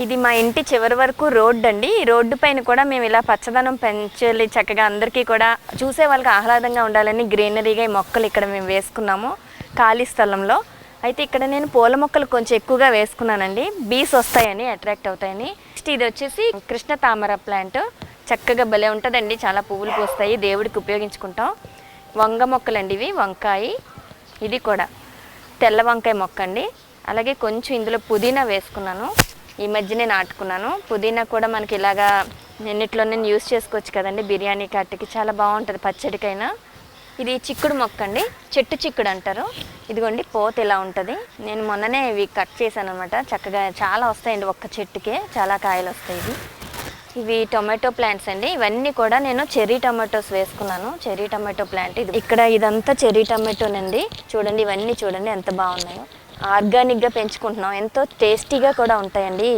ఇది మా ఇంటి చివరి వరకు రోడ్డు అండి. ఈ రోడ్డు పైన కూడా మేము ఇలా పచ్చదనం పెంచాలి, చక్కగా అందరికీ కూడా చూసే వాళ్ళకి ఆహ్లాదంగా ఉండాలని గ్రీనరీగా ఈ మొక్కలు ఇక్కడ మేము వేసుకున్నాము ఖాళీ స్థలంలో. అయితే ఇక్కడ నేను పూల మొక్కలు కొంచెం ఎక్కువగా వేసుకున్నానండి, బీస్ వస్తాయని, అట్రాక్ట్ అవుతాయని. నెక్స్ట్ ఇది వచ్చేసి కృష్ణ తామర ప్లాంట్, చక్కగా భలే ఉంటుందండి, చాలా పువ్వులు పూస్తాయి, దేవుడికి ఉపయోగించుకుంటాం. వంగ మొక్కలండి ఇవి, వంకాయ, ఇది కూడా తెల్ల వంకాయ మొక్క అండి. అలాగే కొంచెం ఇందులో పుదీనా వేసుకున్నాను, ఈ మధ్యనే నాటుకున్నాను. పుదీనా కూడా మనకి ఇలాగా ఎన్నిట్లో నేను యూస్ చేసుకోవచ్చు కదండి, బిర్యానీ కట్టుకి చాలా బాగుంటుంది, పచ్చడికైనా. ఇది చిక్కుడు మొక్క అండి, చెట్టు చిక్కుడు అంటారు. ఇదిగోండి పోత ఇలా ఉంటుంది. నేను మొన్ననే ఇవి కట్ చేశాను అనమాట, చక్కగా చాలా వస్తాయండి, ఒక్క చెట్టుకే చాలా కాయలు వస్తాయి. ఇవి టొమాటో ప్లాంట్స్ అండి. ఇవన్నీ కూడా నేను చెర్రీ టొమాటోస్ వేసుకున్నాను, చెర్రీ టొమాటో ప్లాంట్. ఇది ఇక్కడ ఇదంతా చెర్రీ టొమాటోనండి. చూడండి, ఇవన్నీ చూడండి ఎంత బాగున్నాయో. ఆర్గానిక్గా పెంచుకుంటున్నాం, ఎంతో టేస్టీగా కూడా ఉంటాయండి ఈ